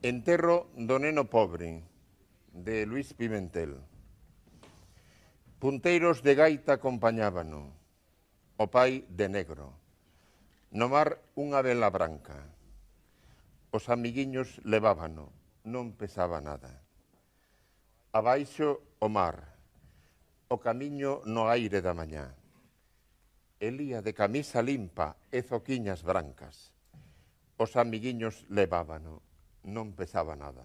Enterro do neno pobre, de Luis Pimentel. Punteiros de gaita acompañábano, o pai de negro. No mar unha vela branca. Os amiguiños levábano, non pesaba nada. Abaixo o mar, o camiño no aire da mañá. Elía de camisa limpa e zoquiñas brancas. Os amiguiños levábano, non pesaba nada.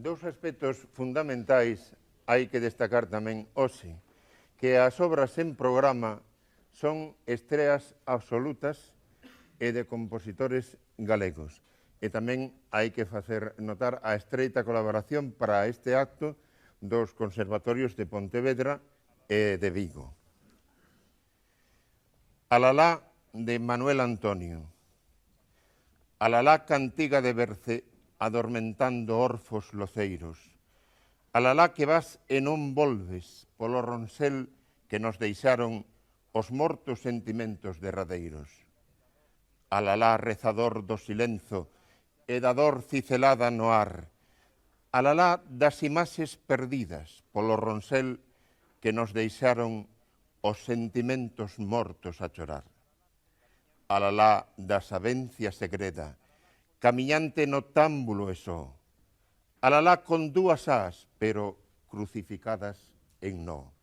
Dous aspectos fundamentais hai que destacar tamén hoxe, que as obras en programa son estreas absolutas e de compositores galegos. E tamén hai que facer notar a estreita colaboración para este acto dos conservatorios de Pontevedra e de Vigo. Alalá de Manuel Antonio. Alalá cantiga de Berce adormentando orfos loceiros. Alalá que vas e non volves polo ronsel que nos deixaron os mortos sentimentos derradeiros. Alalá rezador do silenzo e da dor cicelada no ar. Alalá das imaxes perdidas polo ronsel que nos deixaron os sentimentos mortos a chorar. Alalá da sabencia segreda, camiñante no támbulo e só. Alalá con dúas ás, pero crucificadas en nó.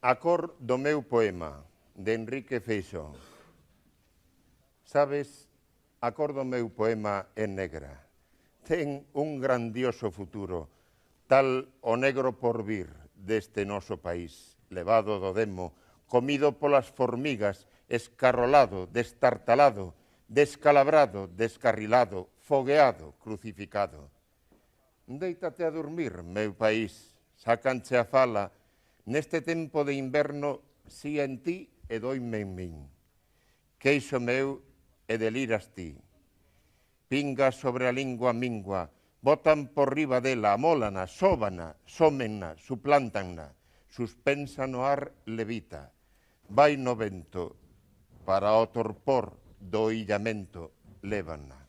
A cor do meu poema, de Enrique Feixóo. Sabes, a cor do meu poema é negra. Ten un grandioso futuro, tal o negro porvir deste noso país, levado do demo, comido polas formigas, escarrolado, destartalado, descalabrado, descarrilado, fogueado, crucificado. Déitate a dormir, meu país, sacanche a fala, neste tempo de inverno, si en ti e doime en min. Queixo meu e deliras ti. Pinga sobre a lingua mingua, botan por riba dela, amólana, sóbana, sómenna, suplántanna, suspensa no ar levita, vai no vento, para o torpor do illamento lévanna.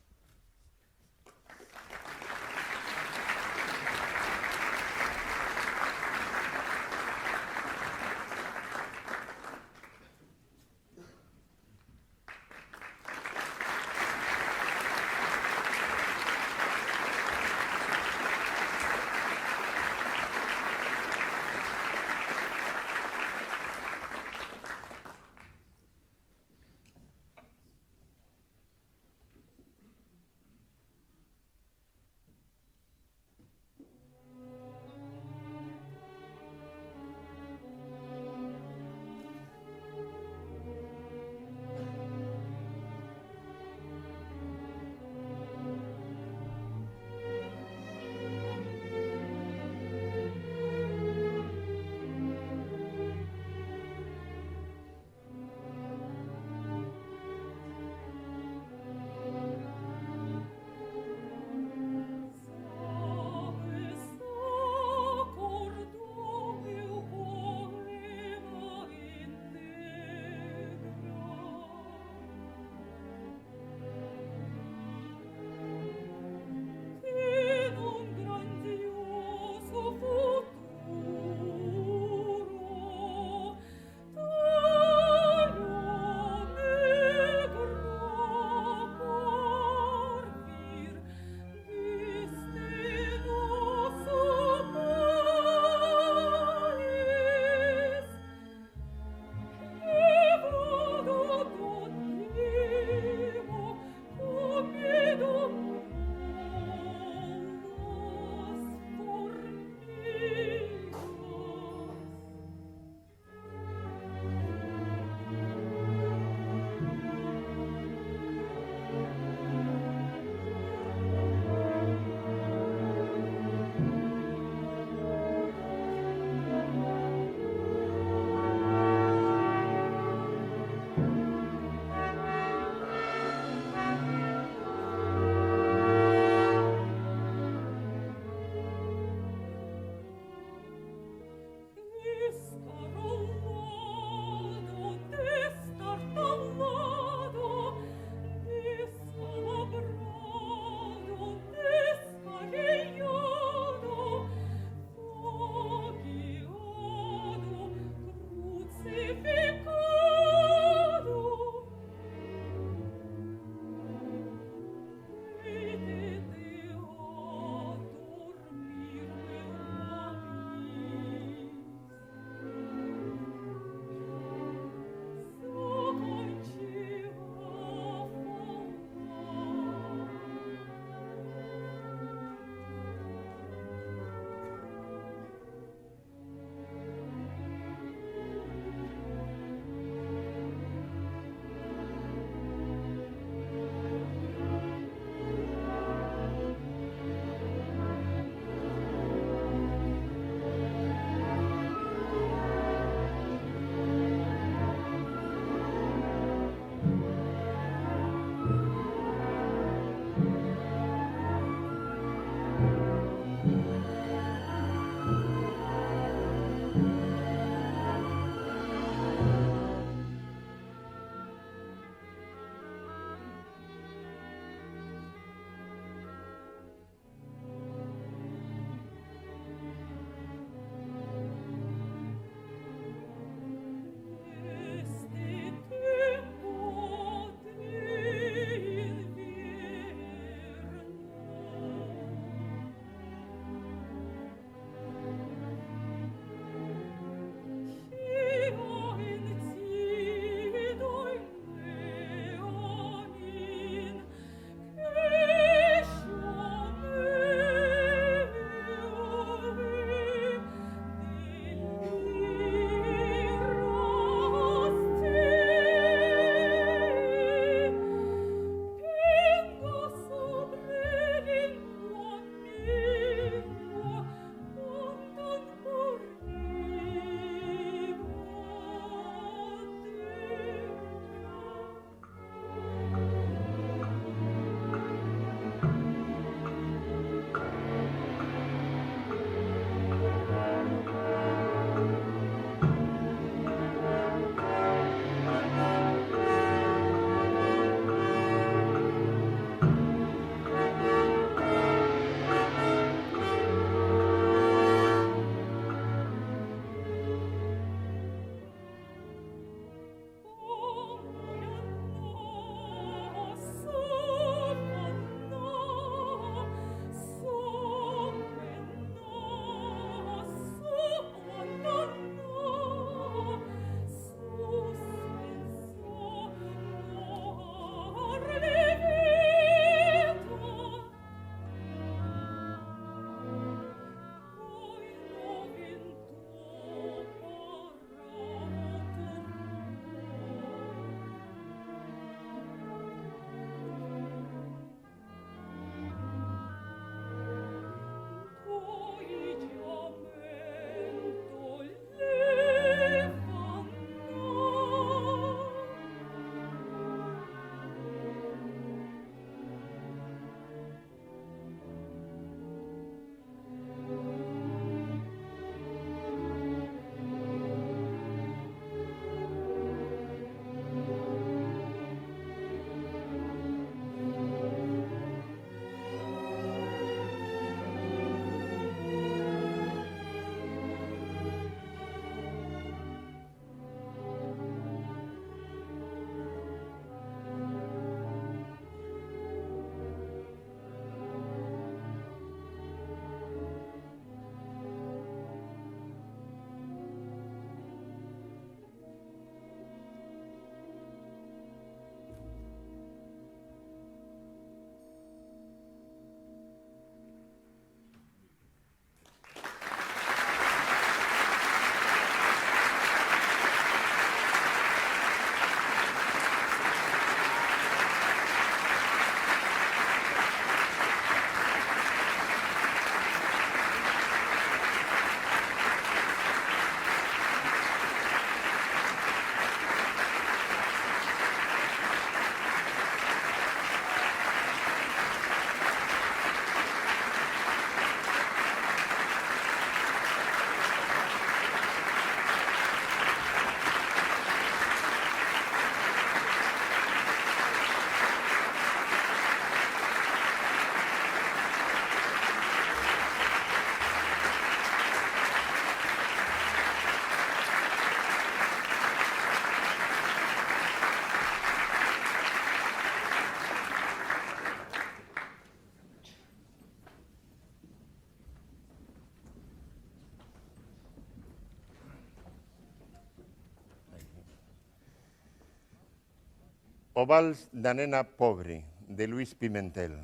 O vals da nena pobre, de Luis Pimentel.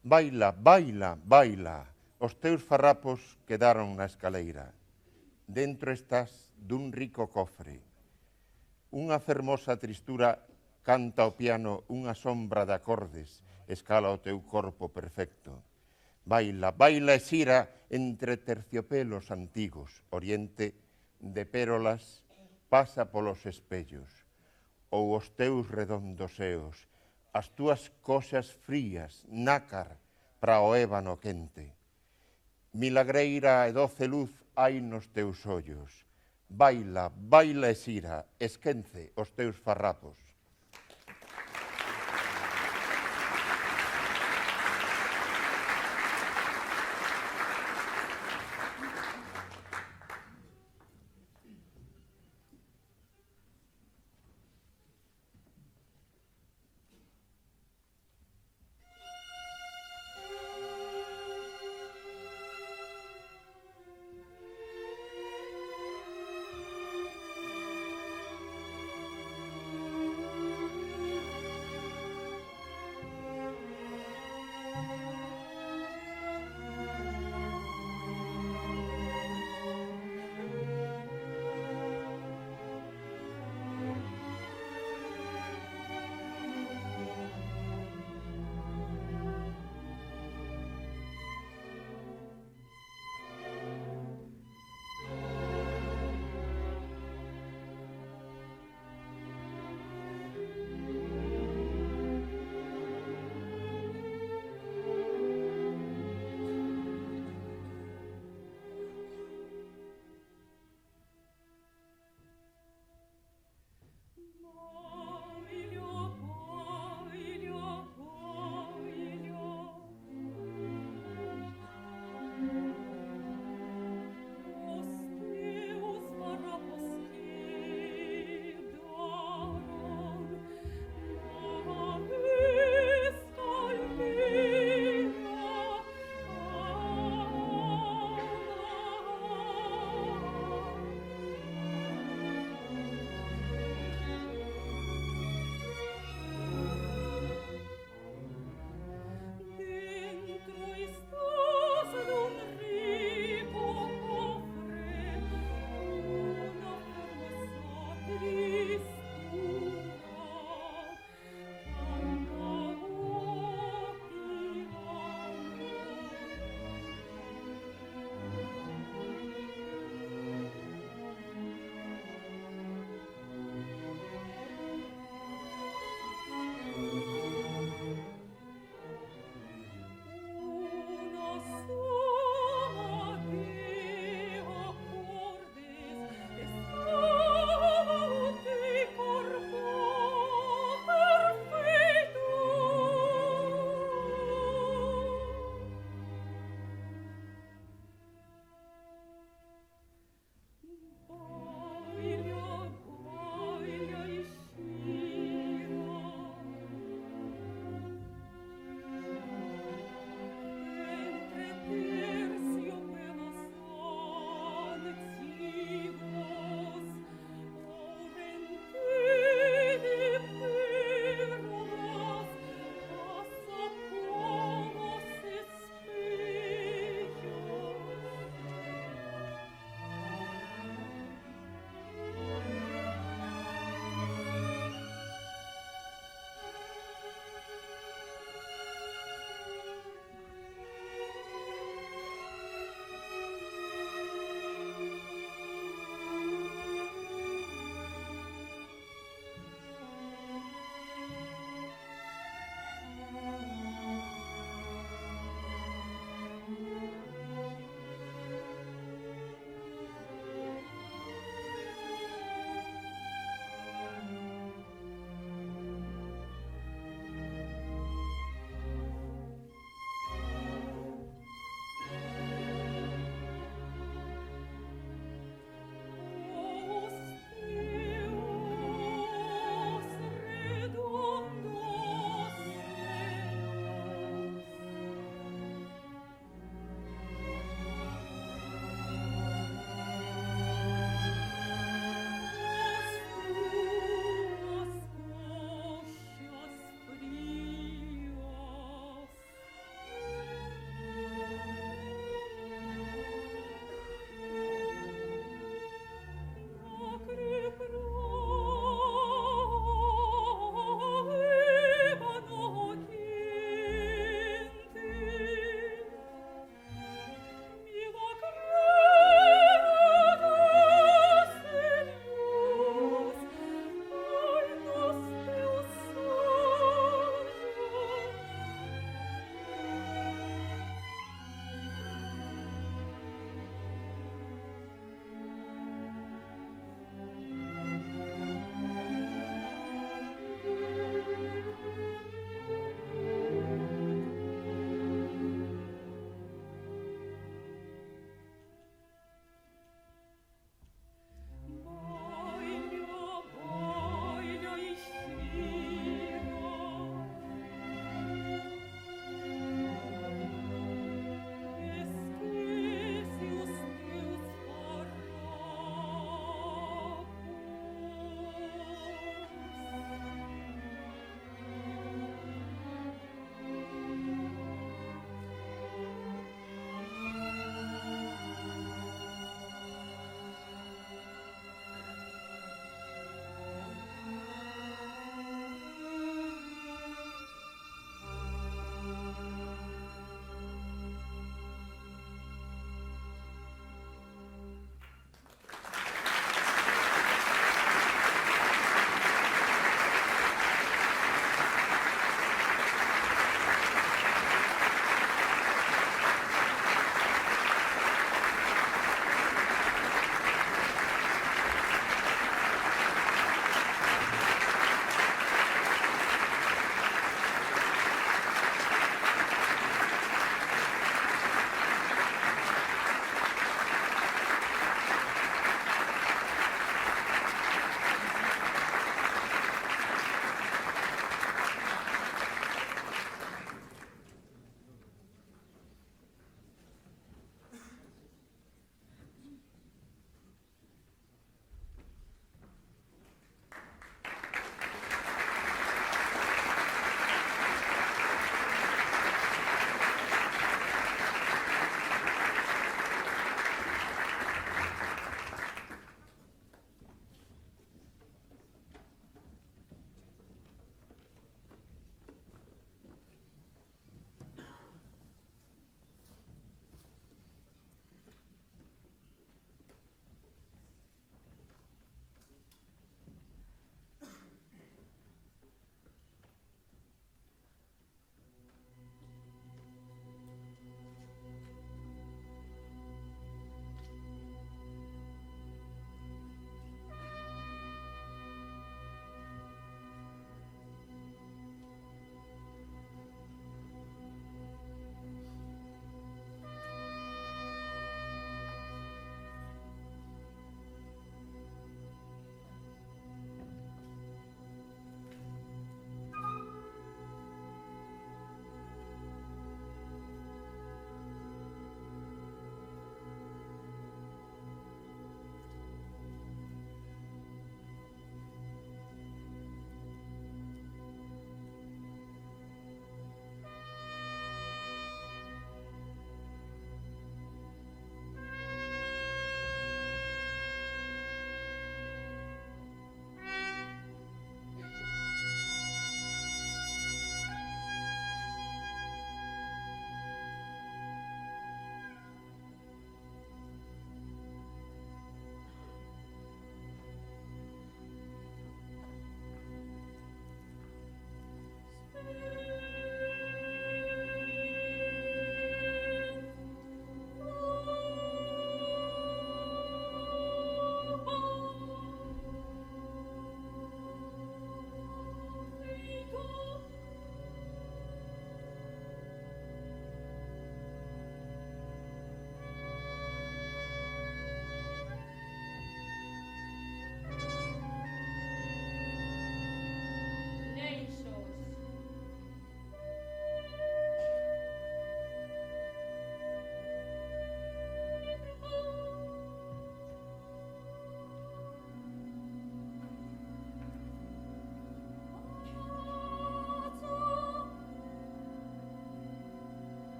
Baila, baila, baila, os teus farrapos quedaron na escaleira. Dentro estás dun rico cofre. Unha fermosa tristura canta o piano unha sombra de acordes, escala o teu corpo perfecto. Baila, baila e xira entre terciopelos antigos, oriente de pérolas, pasa polos espellos, ou os teus redondos eos, as túas cosas frías, nácar, para o ébano quente. Milagreira e doce luz hai nos teus ollos. Baila, baila e xira, esquence os teus farrapos.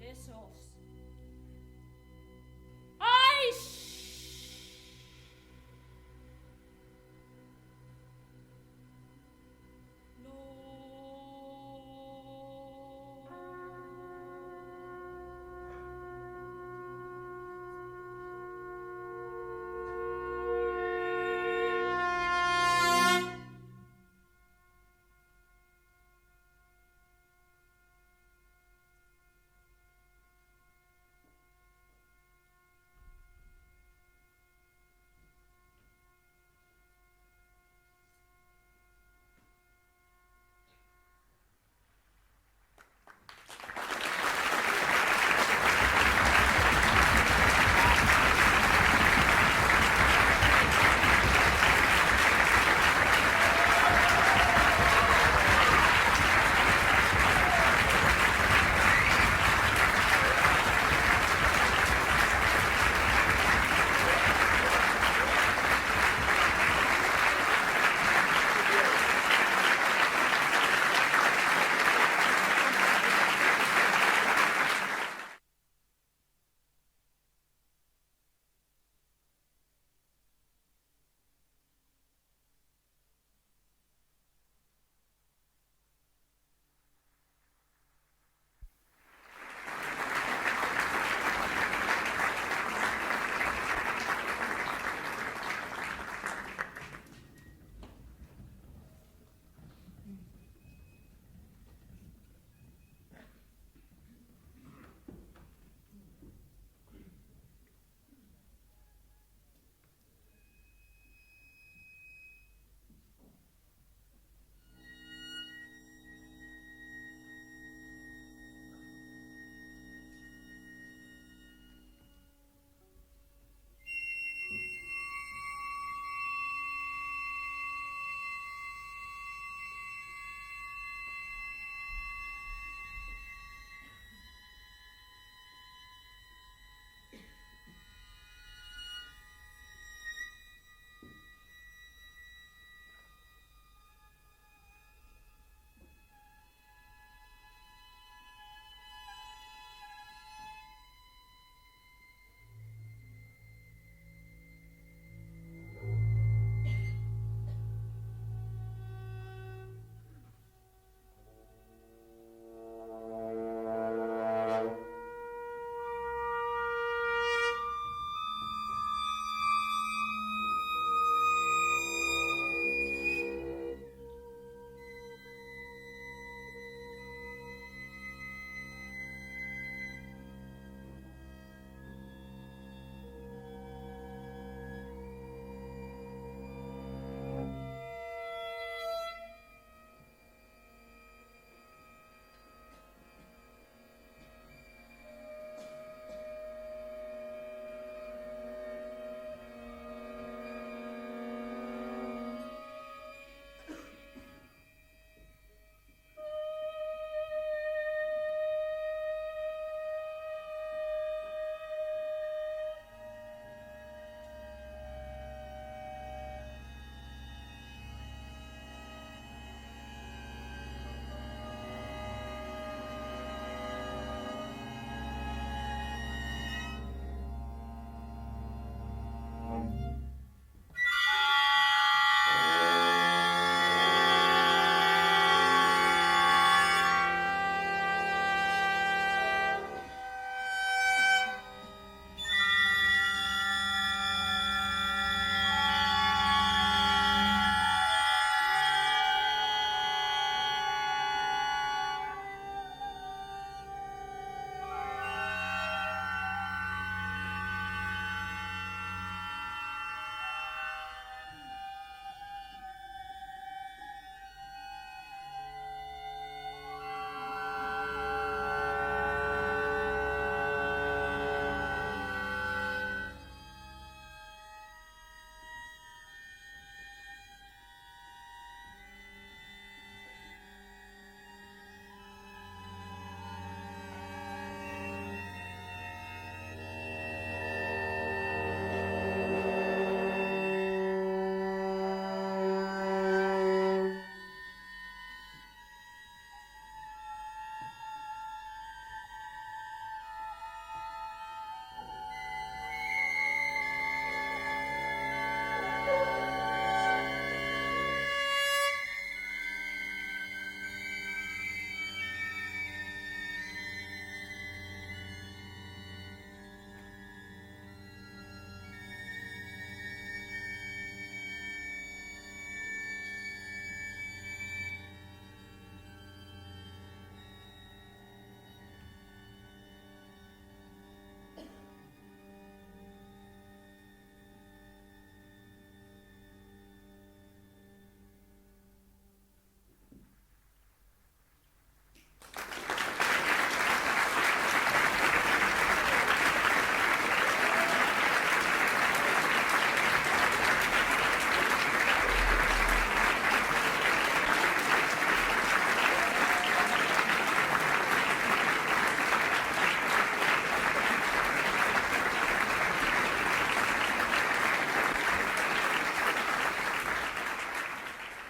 Esos. ¡Ay!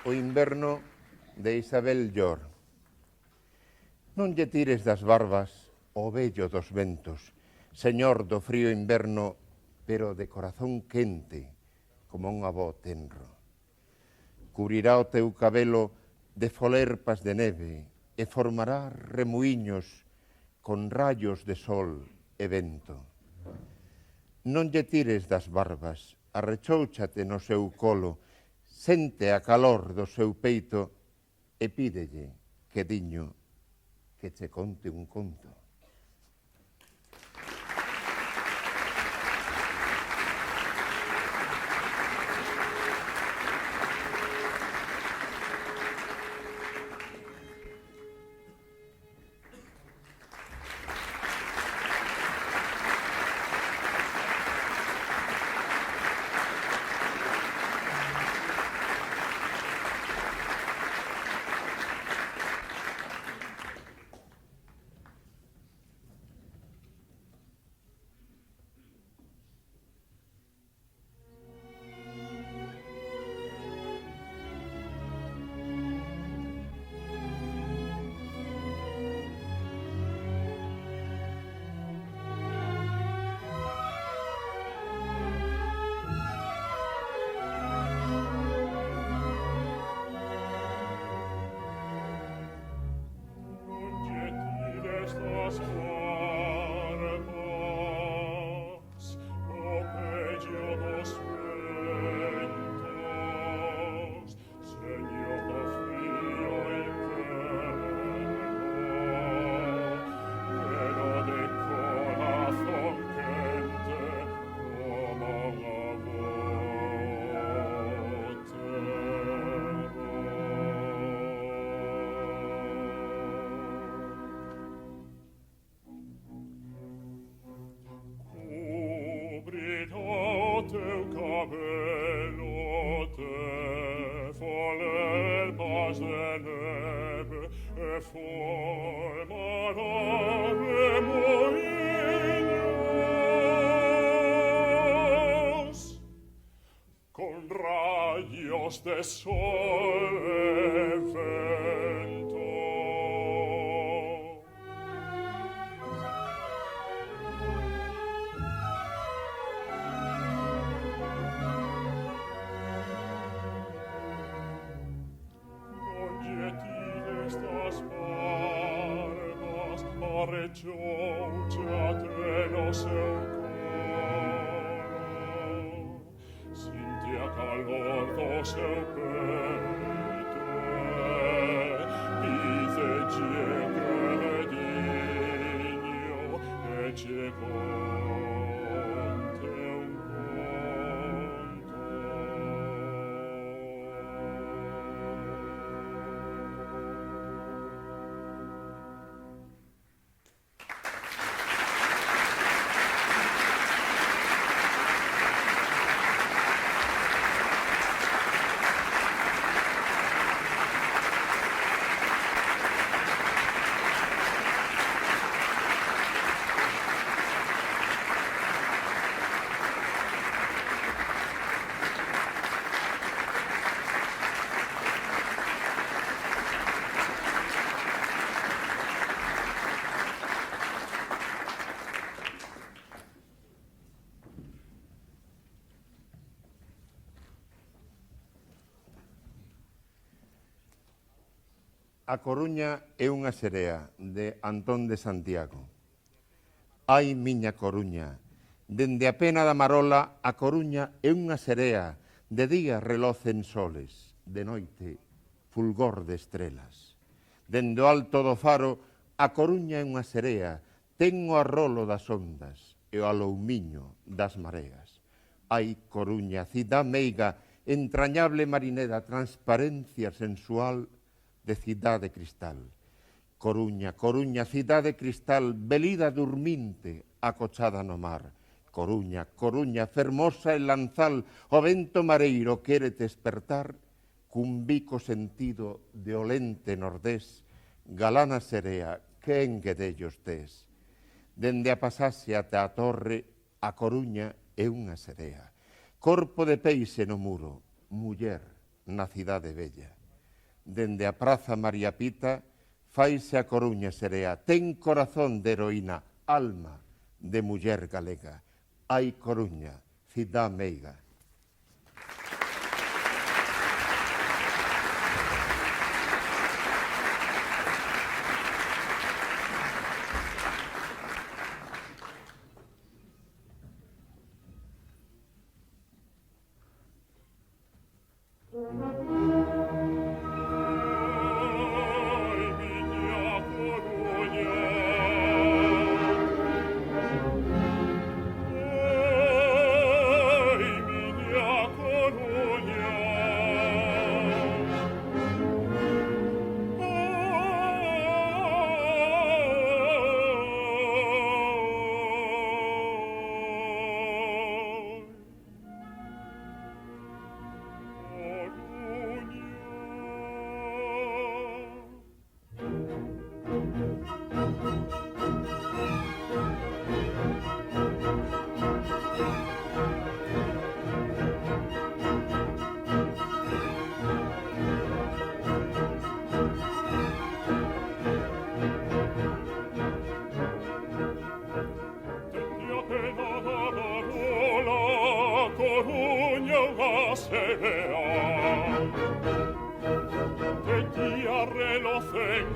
O inverno de Isabel Llor. Non lle tires das barbas o vello dos ventos, señor do frío inverno, pero de corazón quente, como un avó tenro. Cubrirá o teu cabelo de folerpas de neve e formará remuiños con rayos de sol e vento. Non lle tires das barbas, arrechóuchate no seu colo, sente a calor do seu peito e pídelle, quediño, que che conte un conto. De sol e vento. Non lle tires das barbas, arrechóuchate no seu calor do seu peito dicelle crediño e che conte un conto. A Coruña é unha serea, de Antón de Santiago. Ai, miña Coruña, dende a pena da Marola, a Coruña é unha serea, de día relocen soles, de noite fulgor de estrelas. Dende o alto do faro, a Coruña é unha serea, ten o arrolo das ondas e o aloumiño das mareas. Ai, Coruña, cidá meiga, entrañable marinera, transparencia sensual de cidade cristal. Coruña, Coruña, cidade cristal, velida dorminte, acochada no mar. Coruña, Coruña, fermosa e lanzal, o vento mareiro quere despertar, cun bico sentido de olente nordés, galana serea, que enguedellos tes. Dende a pasaxe ata a torre, a Coruña é unha serea. Corpo de peixe no muro, muller na cidade bella. dende a Praza María Pita, faise a Coruña serea, ten corazón de heroína, alma de muller galega. Ai Coruña, cidá meiga.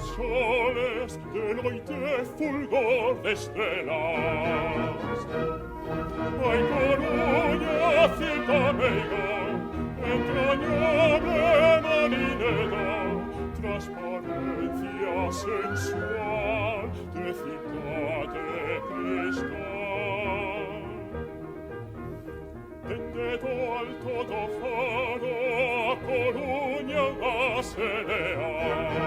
Soles de noite fulgor de estrelas. Ai Coruña, cita meiga, entrañable marinera, transparencia sensual de ciudad de cristal. Dende do alto do faro a Coruña a serear.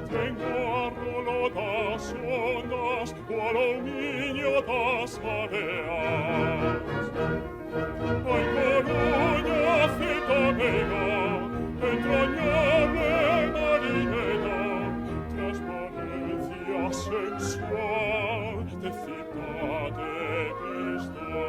Tengo arrolo das ondas, cual un niño das mareas. Ai Coruña, cita meiga, entrañable marinera, transparencia sensual de ciudad de cristal.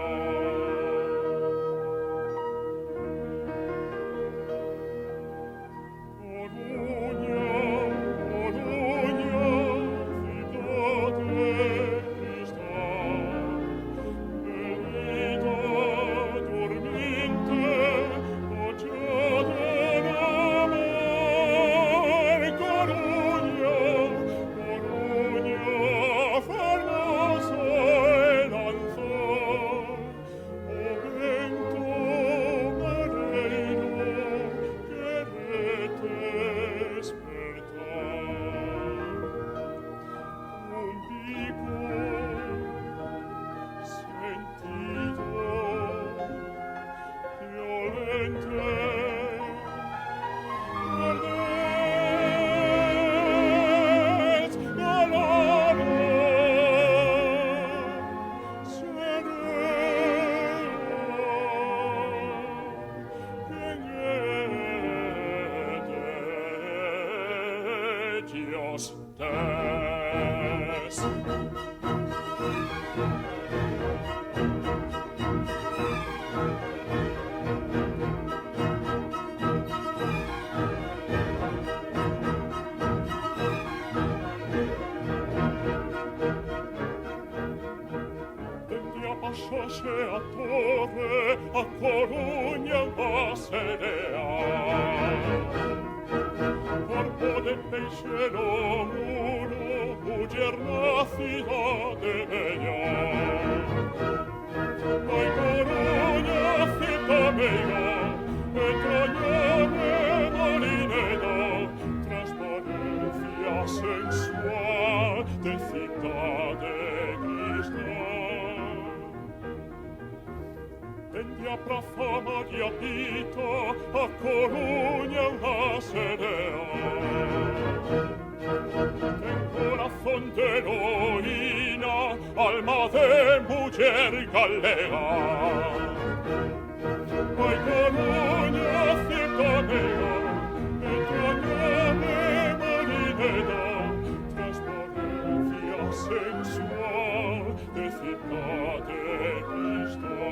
Pasóse a torre a Coruña a serear. Corpo de peixero muro, muller nacida de bella. Ai Coruña, cita meiga, entrañable marinera, transparencia sensual de ciudad de cristal. Dende a Praza María Pita a Coruña a serear. Ten corazón de heroína, alma de muller galega. Ai Coruña, cita meiga, entrañable marinera, transparencia sensual de ciudad de cristal.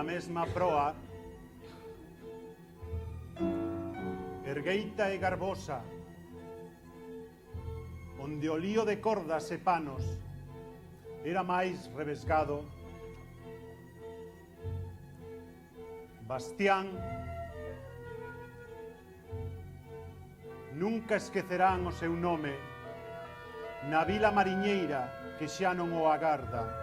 na mesma proa, ergueita e garbosa, onde o lío de cordas e panos era máis revesgado, Bastián nunca esquecerán o seu nome na vila mariñeira que xa non o agarda.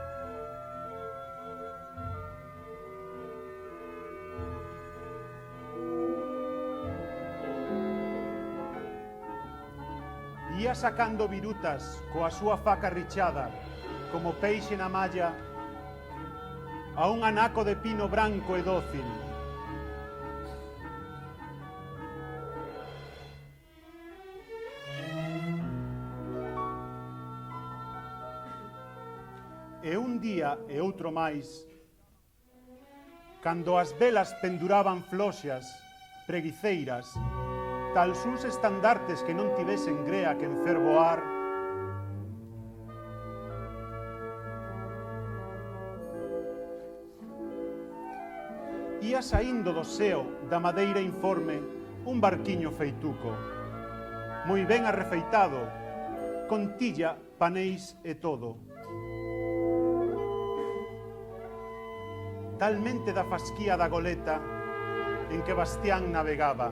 Ía sacando virutas coa súa faca richada, como peixe na malla, a un anaco de pino branco e dócil. E un día e outro máis, cando as velas penduraban floxas, preguiceiras, tals uns estandartes que non tivesen grea que enfervoar, ía saindo do seo da madeira informe un barquiño feituco, moi ben arrefeitado, con tilla, paneis e todo. Talmente da fasquía da goleta en que Bastián navegaba.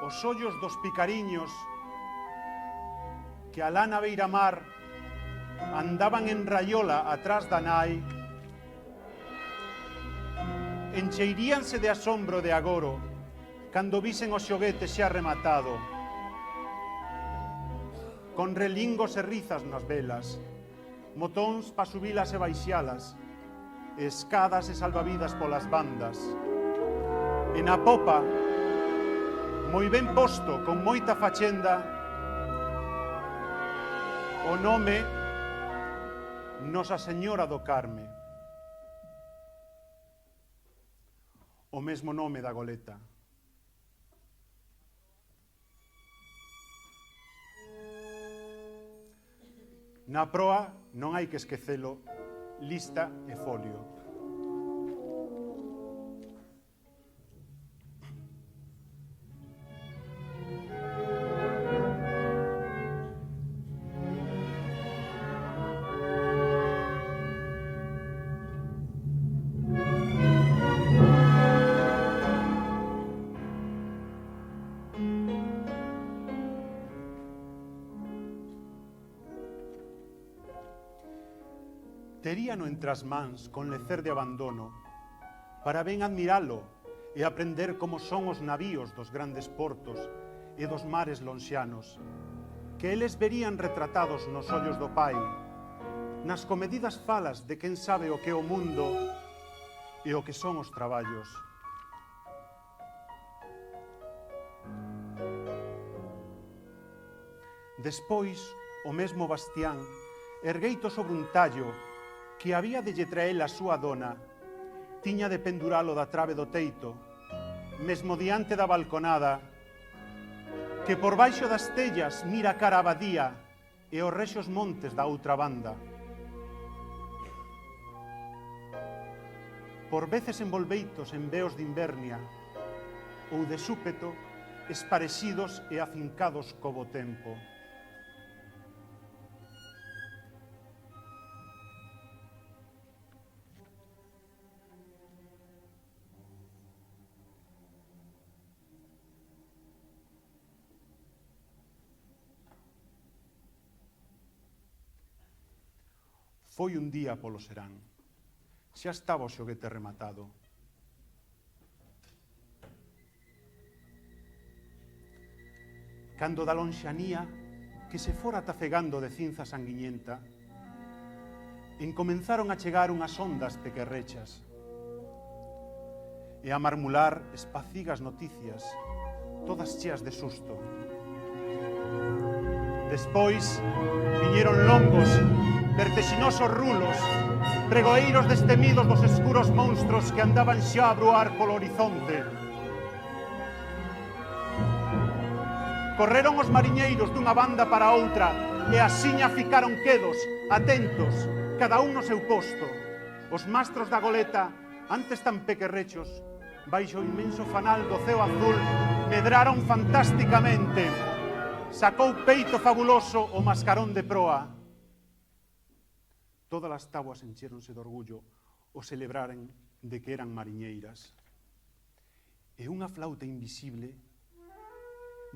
Os ollos dos picariños que alá na beira-mar andaban en raiola atrás da nai, encheiríanse de asombro de agoro cando visen o xoguete xa rematado, con relingos e rizas nas velas, motóns pa subilas e baixalas, escadas e salvavidas polas bandas. E na popa, moi ben posto, con moita fachenda, o nome Nosa Señora do Carme. O mesmo nome da goleta. Na proa non hai que esquecelo, lista e folio. Teríano entre as mans con lecer de abandono para ben admiralo e aprender como son os navíos dos grandes portos e dos mares lonxianos, que eles verían retratados nos ollos do pai, nas comedidas falas de quen sabe o que é o mundo e o que son os traballos. Despois, o mesmo Bastián, ergueito sobre un tallo que había de lle traer a súa dona, tiña de penduralo da trabe do teito, mesmo diante da balconada, que por baixo das tellas mira cara a abadía e os rexos montes da outra banda. Por veces envolveitos en veos de invernia, ou de súpeto, esparexidos e afincados co bo tempo. Foi un día polo serán. Xa estaba o xoguete rematado. Cando da lonxanía que se fora tafegando de cinza sanguiñenta, encomenzaron a chegar unhas ondas pequerrechas e a marmular espacigas noticias, todas cheas de susto. Despois viñeron longos, vertexinosos rulos, pregoeiros destemidos dos escuros monstros que andaban xa a bruar polo horizonte. Correron os mariñeiros dunha banda para outra e asiña ficaron quedos, atentos, cada un no seu posto. Os mastros da goleta, antes tan pequerrechos, baixo o inmenso fanal do ceo azul, medraron fantásticamente. Sacou peito fabuloso o mascarón de proa. Todas as táboas encheronse de orgullo o celebraren de que eran mariñeiras. E unha flauta invisible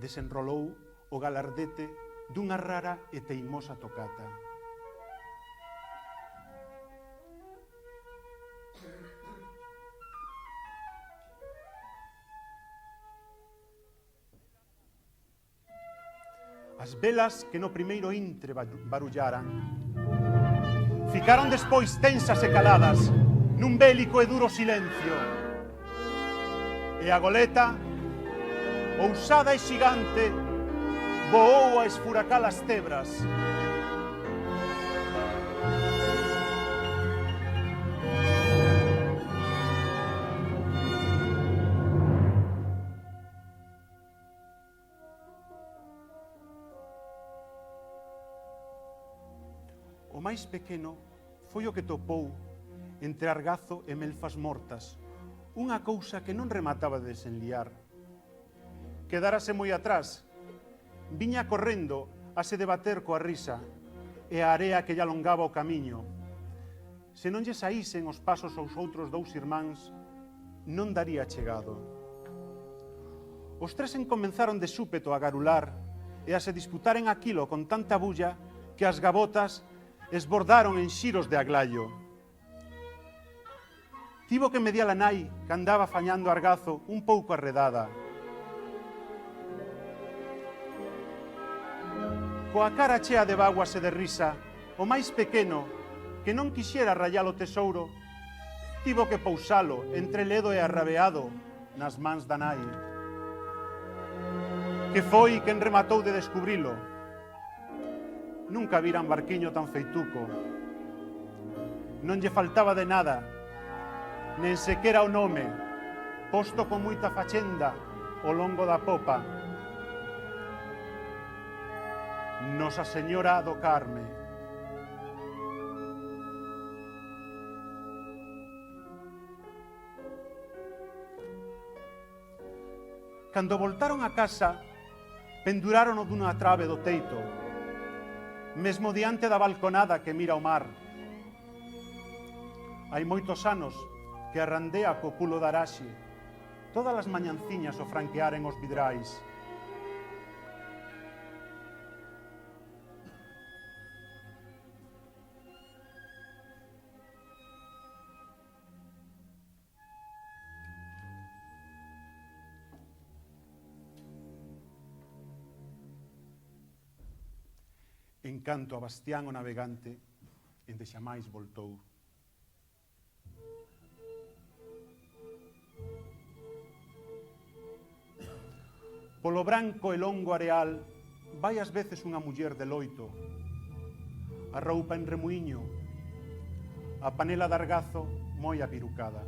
desenrolou o galardete dunha rara e teimosa tocata. As velas que no primeiro intre barullaran ficaron despois tensas e caladas nun bélico e duro silencio. E a goleta, ousada e xigante, voou a esfuracar as tebras. O máis pequeno foi o que topou entre argazo e melfas mortas, unha cousa que non remataba de desenliar. Quedárase moi atrás, viña correndo a se debater coa risa e a area que lle alongaba o camiño. Se non lle saísen os pasos aos outros dous irmáns, non daría chegado. Os tres encomenzaron de súpeto a garular e a se disputaren aquilo con tanta bulla que as gavotas esbordaron en xiros de aglaio. Tivo que mediar a nai, que andaba fañando argazo un pouco arredada. Coa cara chea de vaguas e de risa, o máis pequeno, que non quixera rayar o tesouro, tivo que pousalo entre ledo e arrabeado nas mans da nai, que foi quen rematou de descubrilo. Nunca viran barquiño tan feituco. Non lle faltaba de nada, nen sequera o nome, posto con moita fachenda ao longo da popa. Nosa Señora do Carme. Cando voltaron a casa, pendurárono dunha trave do teito, mesmo diante da balconada que mira o mar. Hai moitos anos que arrandea co pulo da Araxe, todas as mañanciñas o franquearen os vidrais. En canto a Bastián o navegante, ende xamais voltou. Polo branco e longo areal vai ás veces unha muller de loito, a roupa en remuiño, a panela de argazo moi apirucada.